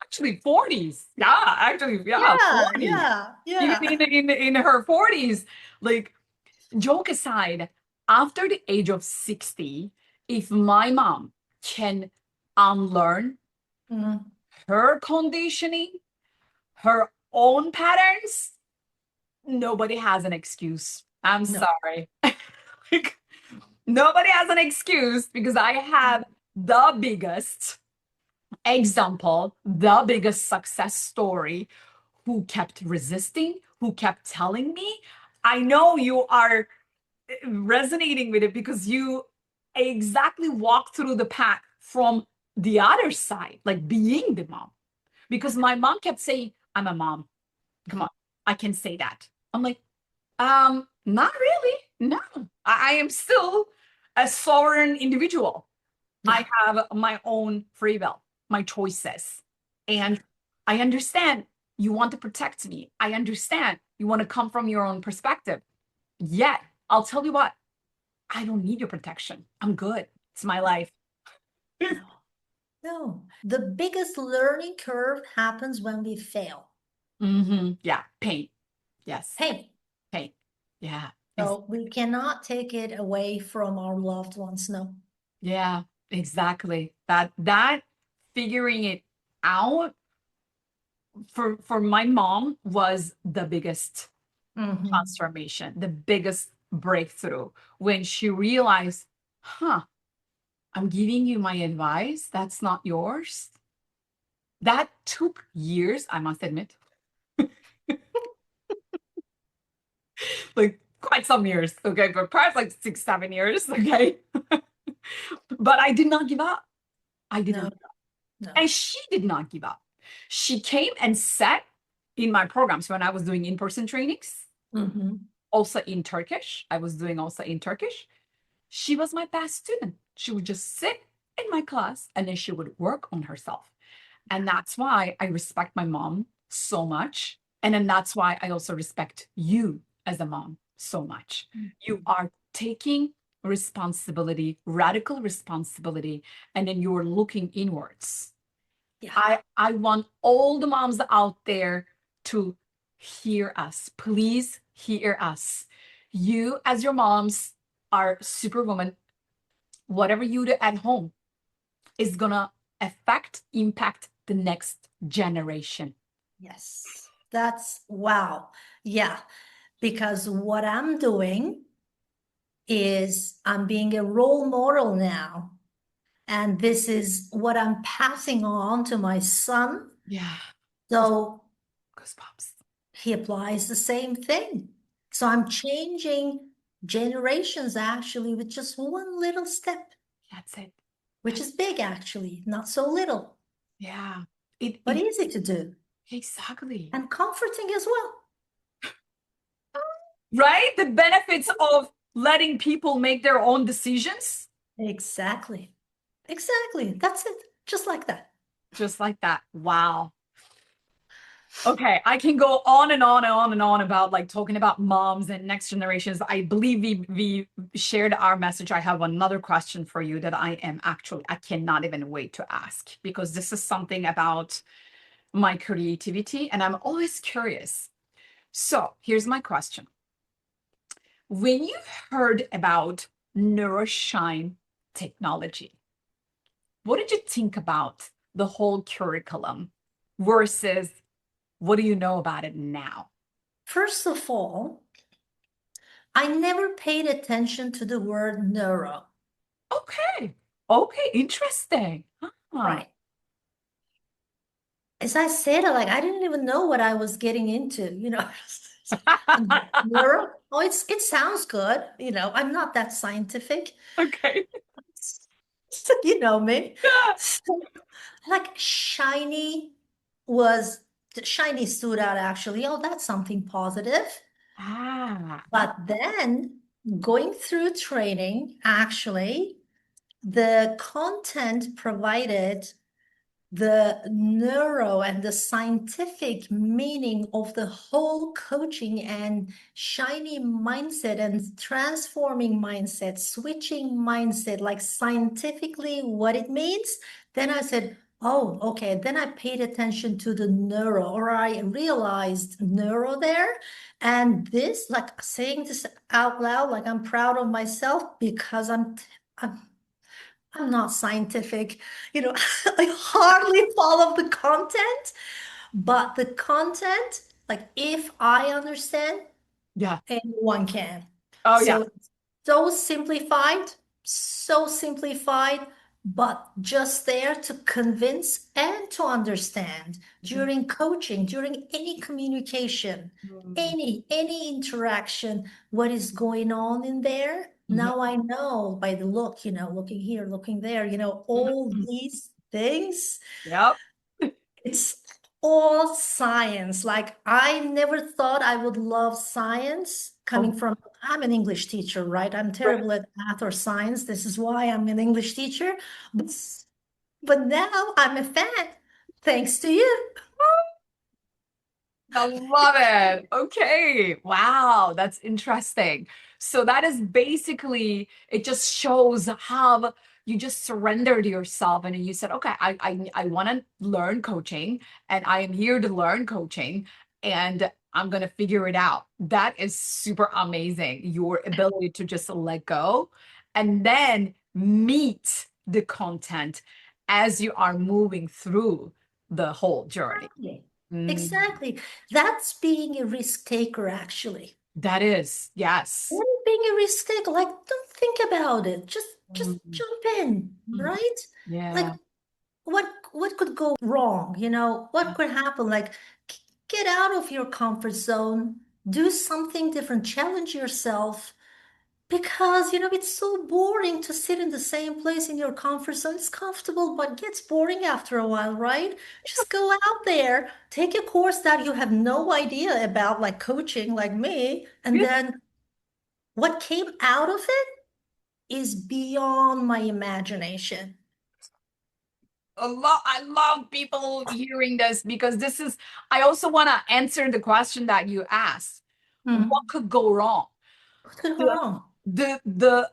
[SPEAKER 1] actually 40s. Yeah, actually, yeah,
[SPEAKER 3] Yeah.
[SPEAKER 1] 40s.
[SPEAKER 3] Yeah.
[SPEAKER 1] Even
[SPEAKER 3] Yeah.
[SPEAKER 1] in her 40s. Like, joke aside, after the age of 60, if my mom can unlearn
[SPEAKER 3] Mm,
[SPEAKER 1] her conditioning, her own patterns, nobody has an excuse. I'm
[SPEAKER 3] no.
[SPEAKER 1] sorry. Like, nobody has an excuse because I have the biggest example, the biggest success story who kept resisting, who kept telling me. I know you are resonating with it because you exactly walk through the path from the other side, like being the mom. Because my mom kept saying, I'm a mom. Come on, I can say that. I'm like, not really. No, I am still a sovereign individual. I
[SPEAKER 3] Yeah.
[SPEAKER 1] have my own free will, my choices. And I understand you want to protect me. I understand you want to come from your own perspective. Yet, I'll tell you what, I don't need your protection. I'm good. It's my life.
[SPEAKER 3] No. No. The biggest learning curve happens when we fail.
[SPEAKER 1] Yeah, pain. Yes,
[SPEAKER 3] Hey,
[SPEAKER 1] pain. Yeah,
[SPEAKER 3] so we cannot take it away from our loved ones. No.
[SPEAKER 1] yeah, exactly. That figuring it out for my mom was the biggest
[SPEAKER 3] Hmm.
[SPEAKER 1] transformation, the biggest breakthrough when she realized, huh, I'm giving you my advice. That's not yours. That took years, I must admit, like quite some years. Okay. But perhaps like 6, 7 years. Okay. But I did not give up. I did
[SPEAKER 3] No,
[SPEAKER 1] not.
[SPEAKER 3] no.
[SPEAKER 1] And she did not give up. She came and sat in my programs when I was doing in person trainings.
[SPEAKER 3] Hmm.
[SPEAKER 1] also in Turkish. I was doing also in Turkish. She was my best student. She would just sit in my class and then she would work on herself. And that's why I respect my mom so much. And then that's why I also respect you as a mom so much. You are taking responsibility, radical responsibility, and then you're looking inwards.
[SPEAKER 3] Yeah.
[SPEAKER 1] I want all the moms out there to hear us. Please hear us. You, as your moms, are superwoman. Whatever you do at home is gonna impact the next generation.
[SPEAKER 3] Yes. That's wow. Yeah. Because what I'm doing is I'm being a role model now. And this is what I'm passing on to my son.
[SPEAKER 1] Yeah.
[SPEAKER 3] So
[SPEAKER 1] Goosebumps.
[SPEAKER 3] he applies the same thing. So I'm changing generations actually with just one little step,
[SPEAKER 1] That's it.
[SPEAKER 3] which is big actually, not so little,
[SPEAKER 1] Yeah. It,
[SPEAKER 3] but
[SPEAKER 1] it
[SPEAKER 3] easy to do
[SPEAKER 1] exactly.
[SPEAKER 3] and comforting as well.
[SPEAKER 1] Right? The benefits of letting people make their own decisions.
[SPEAKER 3] Exactly. Exactly. That's it. Just like that.
[SPEAKER 1] Just like that. Wow. Okay, I can go on and on and on and on about like talking about moms and next generations. I believe we shared our message. I have another question for you that I cannot even wait to ask because this is something about my creativity and I'm always curious. So here's my question. When you heard about Neuro-Shine Technology, what did you think about the whole curriculum versus what do you know about it now?
[SPEAKER 3] First of all, I never paid attention to the word neuro.
[SPEAKER 1] Okay. Okay, interesting. Huh.
[SPEAKER 3] Right. As I said, like I didn't even know what I was getting into, Neuro. Oh, it sounds good. I'm not that scientific.
[SPEAKER 1] Okay.
[SPEAKER 3] You know me. So, like was shiny stood out actually. Oh, that's something positive.
[SPEAKER 1] Ah,
[SPEAKER 3] But then going through training, actually, the content provided the neuro and the scientific meaning of the whole coaching and shiny mindset and transforming mindset, switching mindset, like scientifically what it means. Then I said, oh, okay. Then I paid attention to the neuro, or I realized neuro there. And this, like saying this out loud, like I'm proud of myself because I'm I'm not scientific, I hardly follow the content, but the content, like if I understand,
[SPEAKER 1] yeah.
[SPEAKER 3] anyone can.
[SPEAKER 1] Oh, yeah.
[SPEAKER 3] So so simplified, but just there to convince and to understand
[SPEAKER 1] Mhm.
[SPEAKER 3] during coaching, during any communication,
[SPEAKER 1] Mhm.
[SPEAKER 3] any interaction, what is going on in there.
[SPEAKER 1] Mhm.
[SPEAKER 3] Now I know by the look, looking here, looking there, all
[SPEAKER 1] Mhm.
[SPEAKER 3] these things.
[SPEAKER 1] Yep.
[SPEAKER 3] It's all science. Like I never thought I would love science
[SPEAKER 1] Oh,
[SPEAKER 3] coming from, I'm an English teacher, right? I'm
[SPEAKER 1] right.
[SPEAKER 3] terrible at math or science. This is why I'm an English teacher. But, but now I'm a fan, thanks to you.
[SPEAKER 1] I love it. Okay. Wow, that's interesting. So that is basically, it just shows how you just surrendered yourself and you said, okay, I want to learn coaching and I am here to learn coaching and I'm going to figure it out. That is super amazing. Your ability to just let go and then meet the content as you are moving through the whole journey.
[SPEAKER 3] Exactly.
[SPEAKER 1] Mm.
[SPEAKER 3] Exactly. That's being a risk taker, actually.
[SPEAKER 1] That is, yes.
[SPEAKER 3] What is being a risk taker? Like, don't think about it. Just
[SPEAKER 1] Mm,
[SPEAKER 3] jump in,
[SPEAKER 1] mm,
[SPEAKER 3] right? Like,
[SPEAKER 1] yeah.
[SPEAKER 3] what could go wrong? What could happen? Like, get out of your comfort zone, do something different, challenge yourself, Because, it's so boring to sit in the same place in your comfort zone. It's comfortable, but gets boring after a while, right? Just go out there, take a course that you have no idea about, like coaching, like me, and then what came out of it is beyond my imagination.
[SPEAKER 1] I love people hearing this because this is, I also want to answer the question that you asked. What
[SPEAKER 3] Hmm.
[SPEAKER 1] could go wrong?
[SPEAKER 3] What could go
[SPEAKER 1] The
[SPEAKER 3] wrong?
[SPEAKER 1] the the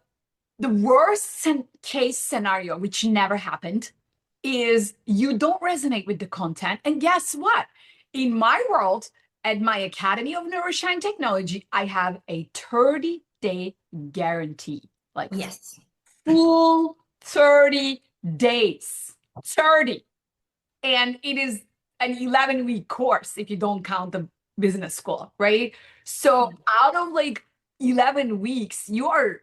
[SPEAKER 1] the worst case scenario, which never happened, is you don't resonate with the content. And guess what? In my world, at my Academy of Neuro-Shine Technology, I have a 30-day guarantee, like
[SPEAKER 3] Yes.
[SPEAKER 1] full 30 days. 30. And it is an 11-week course if you don't count the business school, right? So out of like 11 weeks, you are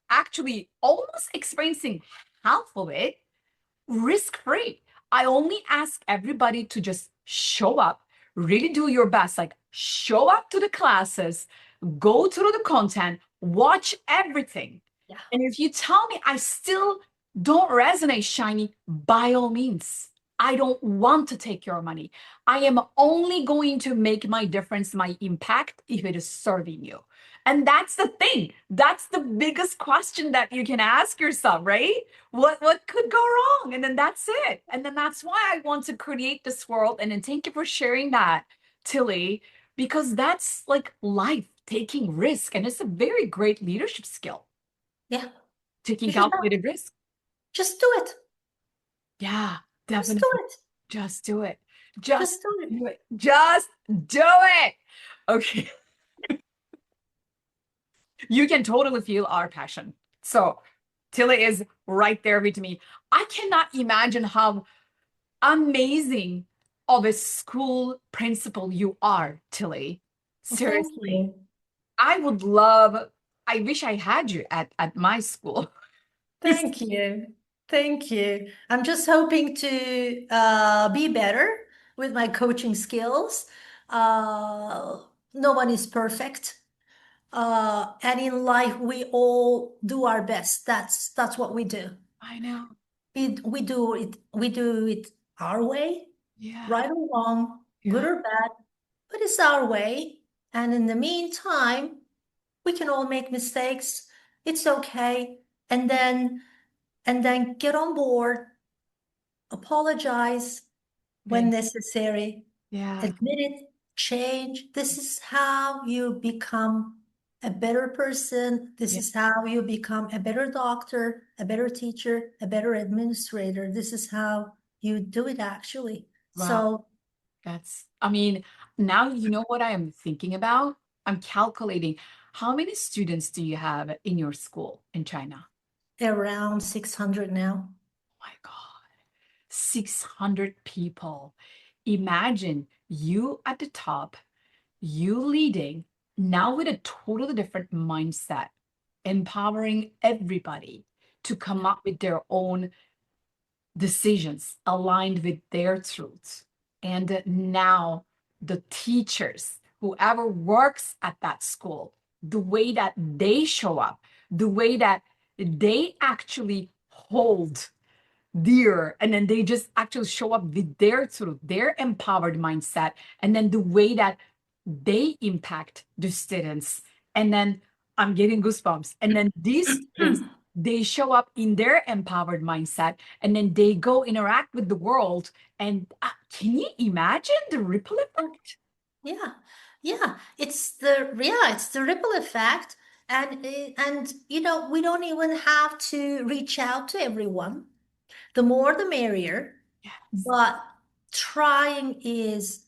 [SPEAKER 1] actually almost experiencing half of it risk free. I only ask everybody to just show up, really do your best, like show up to the classes, go through the content, watch everything.
[SPEAKER 3] Yeah.
[SPEAKER 1] And if you tell me I still don't resonate, Shiny, by all means, I don't want to take your money. I am only going to make my difference, my impact, if it is serving you. And that's the thing. That's the biggest question that you can ask yourself, right? What could go wrong? And then that's it. And then that's why I want to create this world. And then thank you for sharing that, Tilly, because that's like life, taking risk. And it's a very great leadership skill,
[SPEAKER 3] Yeah.
[SPEAKER 1] taking
[SPEAKER 3] You should have,
[SPEAKER 1] calculated risk.
[SPEAKER 3] just do it.
[SPEAKER 1] Yeah,
[SPEAKER 3] Just do
[SPEAKER 1] definitely.
[SPEAKER 3] it.
[SPEAKER 1] Just do it. Just
[SPEAKER 3] Just do it.
[SPEAKER 1] do it. Just do it. Okay. You can totally feel our passion. So Tilly is right there with me. I cannot imagine how amazing of a school principal you are, Tilly.
[SPEAKER 3] Thank
[SPEAKER 1] Seriously.
[SPEAKER 3] you.
[SPEAKER 1] I would love, I wish I had you at my school.
[SPEAKER 3] Thank you. Thank you. I'm just hoping to be better with my coaching skills. No one is perfect. And in life, we all do our best. That's what we do.
[SPEAKER 1] I know.
[SPEAKER 3] We do it our way,
[SPEAKER 1] Yeah.
[SPEAKER 3] right or wrong, good
[SPEAKER 1] Yeah.
[SPEAKER 3] or bad, but it's our way. And in the meantime, we can all make mistakes. It's okay. And then get on board, apologize when
[SPEAKER 1] Thank
[SPEAKER 3] necessary,
[SPEAKER 1] Yeah.
[SPEAKER 3] admit it, change. This is how you become a better person. This
[SPEAKER 1] Yeah.
[SPEAKER 3] is how you become a better doctor, a better teacher, a better administrator. This is how you do it actually.
[SPEAKER 1] Wow.
[SPEAKER 3] So
[SPEAKER 1] I mean, now you know what I am thinking about? I'm calculating how many students do you have in your school in China?
[SPEAKER 3] around 600 now.
[SPEAKER 1] My God, 600 people. Imagine you at the top, you leading, now with a totally different mindset, empowering everybody to come up with their own decisions aligned with their truths. And now the teachers, whoever works at that school, the way that they show up, the way that they actually hold dear, and then they just actually show up with their truth, their empowered mindset, and then the way that they impact the students. And then I'm getting goosebumps. And then these students, they show up in their empowered mindset, and then they go interact with the world. And can you imagine the ripple effect?
[SPEAKER 3] Yeah, yeah, it's the ripple effect, and we don't even have to reach out to everyone. The more the merrier,
[SPEAKER 1] Yes.
[SPEAKER 3] but trying is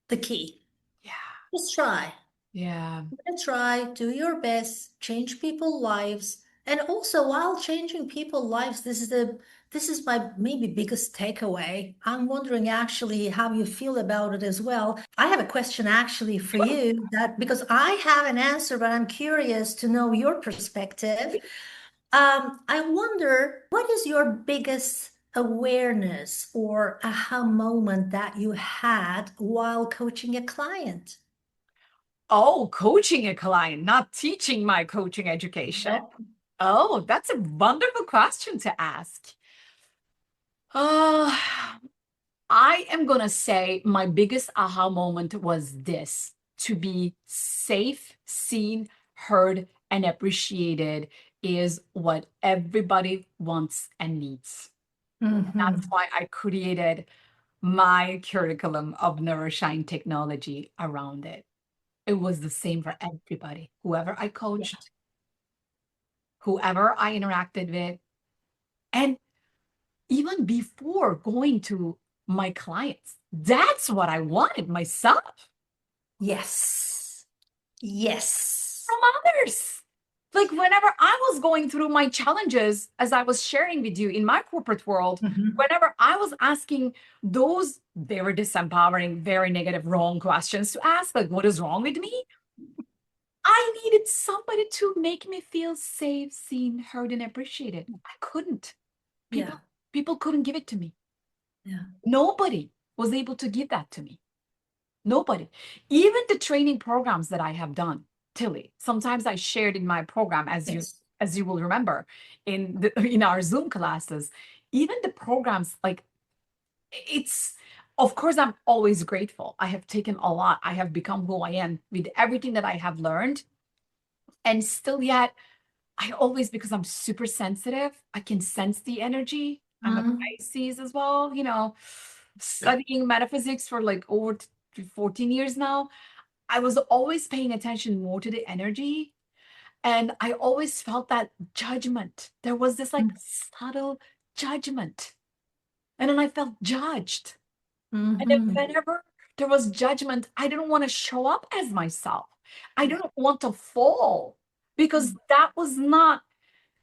[SPEAKER 3] the key.
[SPEAKER 1] Yeah.
[SPEAKER 3] Just try.
[SPEAKER 1] Yeah.
[SPEAKER 3] Try, do your best, change people's lives. And also while changing people's lives, this is my maybe biggest takeaway. I'm wondering actually how you feel about it as well. I have a question actually for you that because I have an answer, but I'm curious to know your perspective. I wonder what is your biggest awareness or aha moment that you had while coaching a client?
[SPEAKER 1] Oh, coaching a client, not teaching my coaching education.
[SPEAKER 3] Nope.
[SPEAKER 1] Oh, that's a wonderful question to ask. Uh, I am gonna say my biggest aha moment was this: to be safe, seen, heard, and appreciated is what everybody wants and needs. That's
[SPEAKER 3] Hmm.
[SPEAKER 1] why I created my curriculum of Neuro-Shine Technology around it. It was the same for everybody, whoever I
[SPEAKER 3] Yeah.
[SPEAKER 1] coached, whoever I interacted with. And even before going to my clients, that's what I wanted myself
[SPEAKER 3] Yes. Yes.
[SPEAKER 1] from others. Like whenever I was going through my challenges, as I was sharing with you in my corporate world,
[SPEAKER 3] Hmm.
[SPEAKER 1] whenever I was asking those very disempowering, very negative, wrong questions to ask, like, what is wrong with me? I needed somebody to make me feel safe, seen, heard, and appreciated. I couldn't. People,
[SPEAKER 3] Yeah.
[SPEAKER 1] people couldn't give it to me.
[SPEAKER 3] Yeah.
[SPEAKER 1] Nobody was able to give that to me. Nobody. Even the training programs that I have done, Tilly, sometimes I shared in my program,
[SPEAKER 3] Yes.
[SPEAKER 1] as you will remember, in our Zoom classes, even the programs, like it's of course I'm always grateful. I have taken a lot. I have become who I am with everything that I have learned. And still yet, I always, because I'm super sensitive, I can sense the energy. I'm a
[SPEAKER 3] Mm.
[SPEAKER 1] Pisces as well, studying metaphysics for like over 14 years now. I was always paying attention more to the energy. And I always felt that judgment. There was this like subtle judgment. And then I felt judged. And then
[SPEAKER 3] Hmm.
[SPEAKER 1] whenever there was judgment, I didn't want to show up as myself. I didn't want to fall because that was not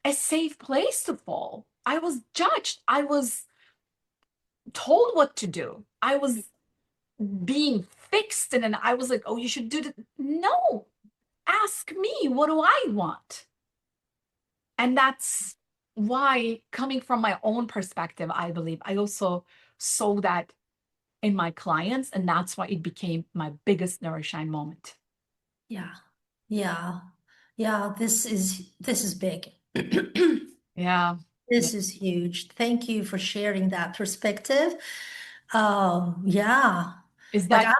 [SPEAKER 1] a safe place to fall. I was judged. I was told what to do. I was being fixed. And then I was like, oh, you should do that. No, ask me, what do I want? And that's why, coming from my own perspective, I believe I also saw that in my clients. And that's why it became my biggest Nourishine moment.
[SPEAKER 3] Yeah. Yeah. Yeah. This is big.
[SPEAKER 1] Yeah. Yeah.
[SPEAKER 3] This is huge. Thank you for sharing that perspective. Yeah.
[SPEAKER 1] Is
[SPEAKER 3] Like
[SPEAKER 1] that,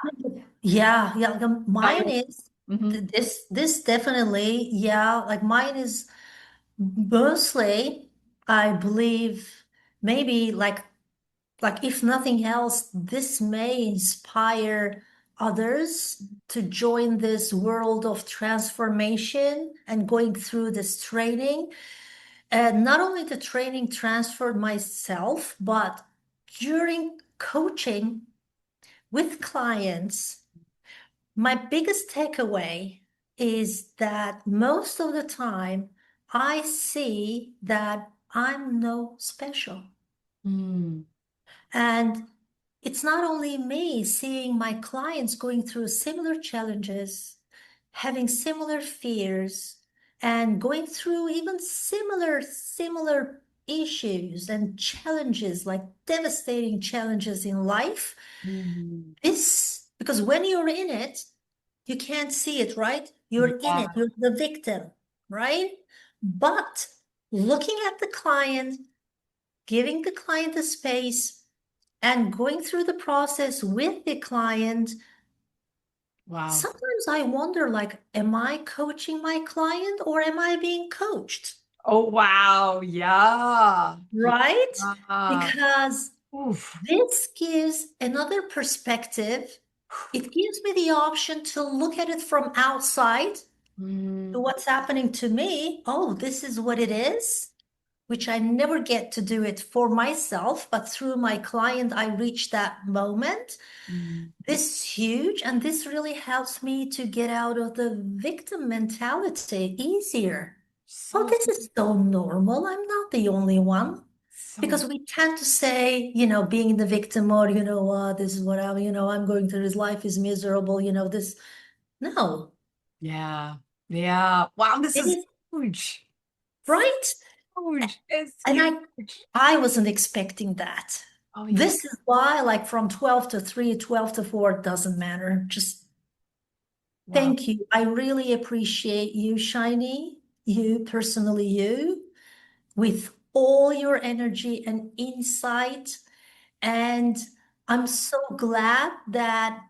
[SPEAKER 3] yeah, yeah.
[SPEAKER 1] that
[SPEAKER 3] Mine
[SPEAKER 1] your,
[SPEAKER 3] is
[SPEAKER 1] mhm.
[SPEAKER 3] this definitely, yeah, like mine is mostly, I believe maybe like if nothing else, this may inspire others to join this world of transformation and going through this training. And not only the training transferred myself, but during coaching with clients, my biggest takeaway is that most of the time I see that I'm no special.
[SPEAKER 1] Mm,
[SPEAKER 3] And it's not only me seeing my clients going through similar challenges, having similar fears, and going through even similar issues and challenges, like devastating challenges in life.
[SPEAKER 1] mm,
[SPEAKER 3] Because when you're in it, you can't see it, right? You're in
[SPEAKER 1] yeah.
[SPEAKER 3] it, you're the victim, right? But looking at the client, giving the client the space, and going through the process with the client,
[SPEAKER 1] Wow.
[SPEAKER 3] sometimes I wonder, like, am I coaching my client or am I being coached?
[SPEAKER 1] Oh, wow. Yeah.
[SPEAKER 3] Right?
[SPEAKER 1] Yeah.
[SPEAKER 3] Because
[SPEAKER 1] Oof.
[SPEAKER 3] this gives another perspective. It gives me the option to look at it from outside to
[SPEAKER 1] Mm,
[SPEAKER 3] what's happening to me. Oh, this is what it is, which I never get to do it for myself, but through my client, I reach that moment.
[SPEAKER 1] mm.
[SPEAKER 3] This is huge, and this really helps me to get out of the victim mentality easier. Oh,
[SPEAKER 1] So,
[SPEAKER 3] this is so normal. I'm not the only one.
[SPEAKER 1] so,
[SPEAKER 3] Because we tend to say, being the victim mode, this is what I'm going through. His life is miserable, this. No,
[SPEAKER 1] yeah. Yeah. Wow. This
[SPEAKER 3] it
[SPEAKER 1] is
[SPEAKER 3] is
[SPEAKER 1] huge.
[SPEAKER 3] right.
[SPEAKER 1] Huge. It's
[SPEAKER 3] And I,
[SPEAKER 1] huge.
[SPEAKER 3] I wasn't expecting that.
[SPEAKER 1] Oh, yeah.
[SPEAKER 3] This is why, like from 12 to 3, 12 to 4, doesn't matter. Just
[SPEAKER 1] Wow.
[SPEAKER 3] Thank you. I really appreciate you, Shiny, you personally, you, with all your energy and insight. And I'm so glad that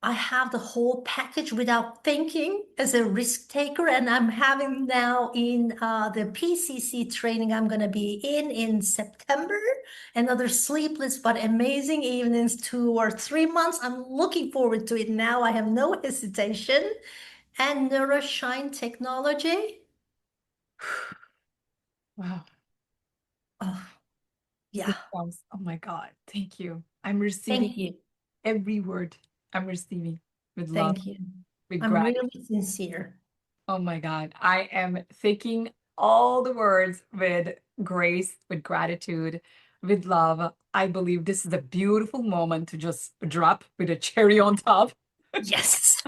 [SPEAKER 3] I have the whole package without thinking as a risk taker. And I'm having now in the PCC training I'm going to be in September, another sleepless but amazing evenings, 2 or 3 months. I'm looking forward to it now. I have no hesitation. And Neuro-Shine Technology.
[SPEAKER 1] Wow.
[SPEAKER 3] Oh, yeah.
[SPEAKER 1] Oh my God. Thank you. I'm receiving
[SPEAKER 3] Thank you.
[SPEAKER 1] every word. I'm receiving with love,
[SPEAKER 3] Thank you.
[SPEAKER 1] with
[SPEAKER 3] I'm
[SPEAKER 1] gratitude.
[SPEAKER 3] really sincere.
[SPEAKER 1] Oh my God. I am thinking all the words with grace, with gratitude, with love. I believe this is a beautiful moment to just drop with a cherry on top.
[SPEAKER 3] Yes.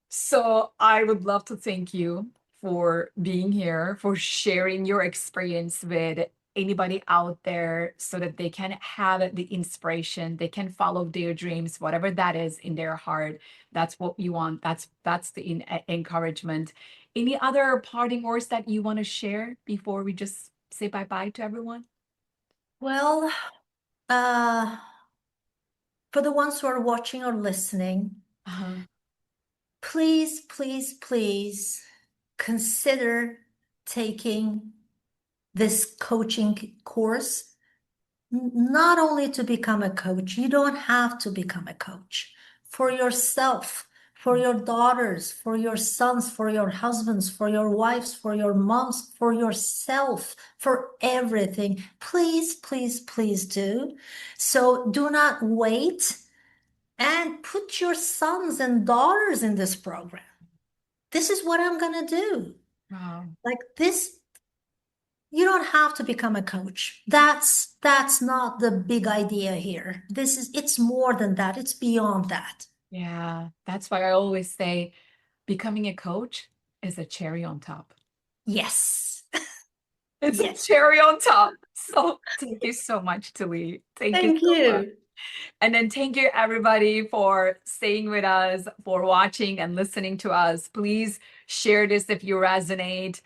[SPEAKER 1] So I would love to thank you for being here, for sharing your experience with anybody out there so that they can have the inspiration, they can follow their dreams, whatever that is in their heart. That's what you want. That's the encouragement. Any other parting words that you want to share before we just say bye-bye to everyone?
[SPEAKER 3] Well, uh, for the ones who are watching or listening,
[SPEAKER 1] Uh-huh.
[SPEAKER 3] please, please, please consider taking this coaching course, not only to become a coach, you don't have to become a coach for yourself, for your daughters, for your sons, for your husbands, for your wives, for your moms, for yourself, for everything. Please, please, please do. So do not wait and put your sons and daughters in this program. This is what I'm going to do.
[SPEAKER 1] Wow.
[SPEAKER 3] Like this, you don't have to become a coach. That's not the big idea here. It's more than that. It's beyond that.
[SPEAKER 1] Yeah, that's why I always say becoming a coach is a cherry on top.
[SPEAKER 3] Yes.
[SPEAKER 1] It's a
[SPEAKER 3] Yes.
[SPEAKER 1] cherry on top. So thank you so much, Tilly. Thank you
[SPEAKER 3] Thank
[SPEAKER 1] so much.
[SPEAKER 3] you.
[SPEAKER 1] And then thank you everybody for staying with us, for watching and listening to us. Please share this if you resonate.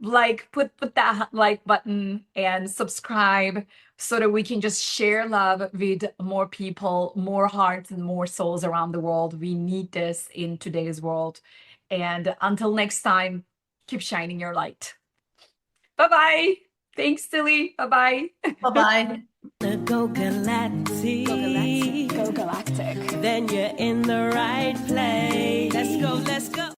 [SPEAKER 1] Like put that like button and subscribe so that we can just share love with more people, more hearts and more souls around the world. We need this in today's world. And until next time, keep shining your light. Bye-bye. Thanks, Tilly. Bye-bye.
[SPEAKER 3] Bye-bye.
[SPEAKER 2] Go galactic. Go galactic.
[SPEAKER 1] Go galactic.
[SPEAKER 2] Then you're in the right place. Let's go, let's go.